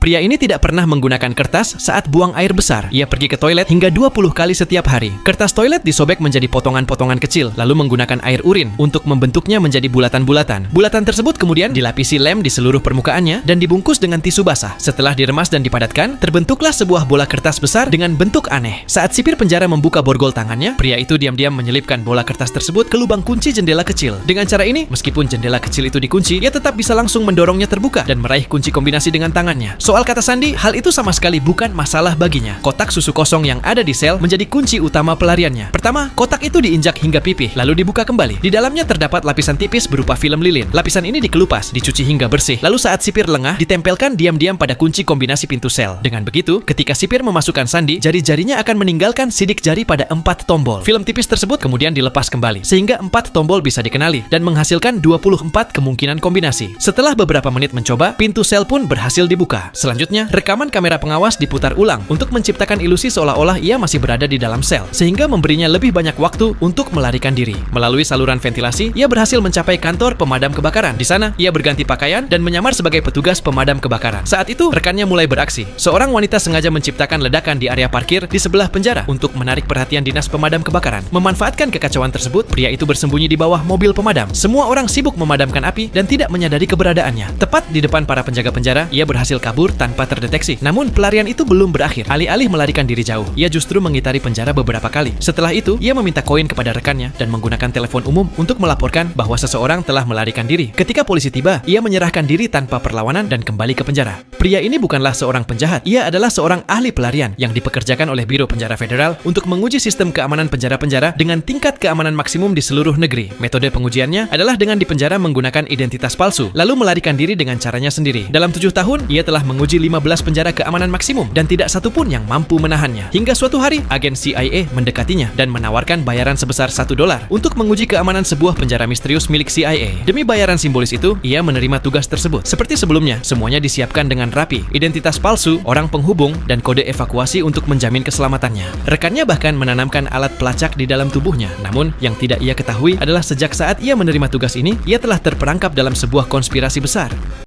Pria ini tidak pernah menggunakan kertas saat buang air besar. Ia pergi ke toilet hingga 20 kali setiap hari. Kertas toilet disobek menjadi potongan-potongan kecil, lalu menggunakan air urin untuk membentuknya menjadi bulatan-bulatan. Bulatan tersebut kemudian dilapisi lem di seluruh permukaannya dan dibungkus dengan tisu basah. Setelah diremas dan dipadatkan, terbentuklah sebuah bola kertas besar dengan bentuk aneh. Saat sipir penjara membuka borgol tangannya, pria itu diam-diam menyelipkan bola kertas tersebut ke lubang kunci jendela kecil. Dengan cara ini, meskipun jendela kecil itu dikunci, ia tetap bisa langsung mendorongnya terbuka dan meraih kunci kombinasi dengan tangannya. Soal kata sandi, hal itu sama sekali bukan masalah baginya. Kotak susu kosong yang ada di sel menjadi kunci utama pelariannya. Pertama, kotak itu diinjak hingga pipih, lalu dibuka kembali. Di dalamnya terdapat lapisan tipis berupa film lilin. Lapisan ini dikelupas, dicuci hingga bersih. Lalu saat sipir lengah, ditempelkan diam-diam pada kunci kombinasi pintu sel. Dengan begitu, ketika sipir memasukkan sandi, jari-jarinya akan meninggalkan sidik jari pada 4 tombol. Film tipis tersebut kemudian dilepas kembali, sehingga 4 tombol bisa dikenali dan menghasilkan 24 kemungkinan kombinasi. Setelah beberapa menit mencoba, pintu sel pun berhasil dibuka. Selanjutnya, rekaman kamera pengawas diputar ulang untuk menciptakan ilusi seolah-olah ia masih berada di dalam sel, sehingga memberinya lebih banyak waktu untuk melarikan diri. Melalui saluran ventilasi, ia berhasil mencapai kantor pemadam kebakaran. Di sana, ia berganti pakaian dan menyamar sebagai petugas pemadam kebakaran. Saat itu, rekannya mulai beraksi. Seorang wanita sengaja menciptakan ledakan di area parkir di sebelah penjara untuk menarik perhatian dinas pemadam kebakaran. Memanfaatkan kekacauan tersebut, pria itu bersembunyi di bawah mobil pemadam. Semua orang sibuk memadamkan api dan tidak menyadari keberadaannya. Tepat di depan para penjaga penjara, ia berhasil kabur tanpa terdeteksi. Namun, pelarian itu belum berakhir. Alih-alih melarikan diri jauh, ia justru mengitari penjara beberapa kali. Setelah itu, ia meminta koin kepada rekannya dan menggunakan telepon umum untuk melaporkan bahwa seseorang telah melarikan diri. Ketika polisi tiba, ia menyerahkan diri tanpa perlawanan dan kembali ke penjara. Pria ini bukanlah seorang penjahat. Ia adalah seorang ahli pelarian yang dipekerjakan oleh Biro Penjara Federal untuk menguji sistem keamanan penjara-penjara dengan tingkat keamanan maksimum di seluruh negeri. Metode pengujiannya adalah dengan dipenjara menggunakan identitas palsu, lalu melarikan diri dengan caranya sendiri. Dalam 7 tahun, ia telah menguji 15 penjara keamanan maksimum dan tidak satupun yang mampu menahannya. Hingga suatu hari, agen CIA mendekatinya dan menawarkan bayaran sebesar $1 untuk menguji keamanan sebuah penjara misterius milik CIA. Demi bayaran simbolis itu, ia menerima tugas tersebut. Seperti sebelumnya, semuanya disiapkan dengan rapi. Identitas palsu, orang penghubung, dan kode evakuasi untuk menjamin keselamatannya. Rekannya bahkan menanamkan alat pelacak di dalam tubuhnya. Namun, yang tidak ia ketahui adalah sejak saat ia menerima tugas ini, ia telah terperangkap dalam sebuah konspirasi besar.